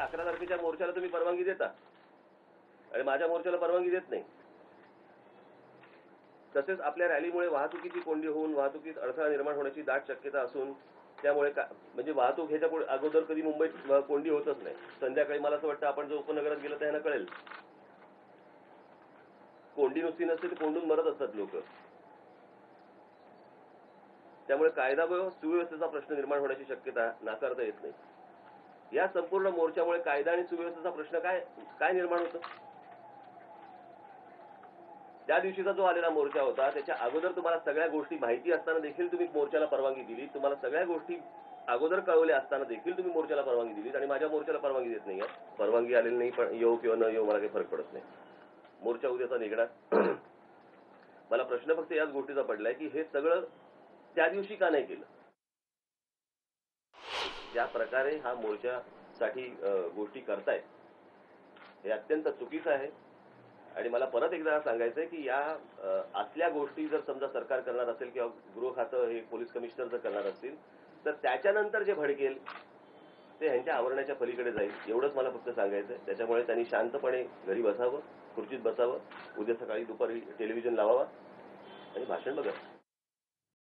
11 तारखेच्या मोर्चाला तुम्ही परवानगी देता आणि माझ्या मोर्चाला परवानगी देत नाही. तसेच आपल्या रॅलीमुळे वाहतुकीची कोंडी होऊन वाहतुकीत अडथळा निर्माण होण्याची दाट शक्यता असून त्यामुळे म्हणजे वाहतूक ह्याच्या पुढे अगोदर कधी मुंबईत कोंडी होतच नाही. संध्याकाळी मला असं वाटतं आपण जर उपनगरात गेलं तर ह्यांना कळेल, कोंडी नुसती नसते तर कोंडून मरत असतात लोक. त्यामुळे कायदा व सुव्यवस्थेचा प्रश्न निर्माण होण्याची शक्यता नाकारता येत नाही. या संपूर्ण मोर्चामुळे कायदा आणि सुव्यवस्थेचा प्रश्न काय निर्माण होतो? त्या दिवशीचा जो आलेला मोर्चा होता त्याच्या अगोदर तुम्हाला सगळ्या गोष्टी माहिती असताना देखील तुम्ही मोर्चाला परवानगी दिली. तुम्हाला सगळ्या गोष्टी अगोदर कळवल्या असताना देखील तुम्ही मोर्चाला परवानगी दिली आणि माझ्या मोर्चाला परवानगी देत नाहीये. परवानगी आलेली नाही, पण येऊ किंवा न येऊ मला काही फरक पडत नाही. मोर्चा उद्याचा निघणार. मला प्रश्न फक्त याच गोष्टीचा पडलाय की हे सगळं त्या दिवशी का नाही केलं. ज्या प्रकारे हा मोर्चासाठी गोष्टी करतायत हे अत्यंत चुकीचं आहे. आणि मला परत एकदा सांगायचंय की या असल्या गोष्टी जर समजा सरकार करणार असेल किंवा गृह खातं हे पोलीस कमिशनर जर करणार असतील तर त्याच्यानंतर जे भडकेल ते ह्यांच्या आवरण्याच्या पलीकडे जाईल. एवढंच मला फक्त सांगायचंय. त्याच्यामुळे त्यांनी शांतपणे घरी बसावं, खुर्चीत बसावं, उद्या सकाळी दुपारी टेलिव्हिजन लावावा आणि भाषण बघावं.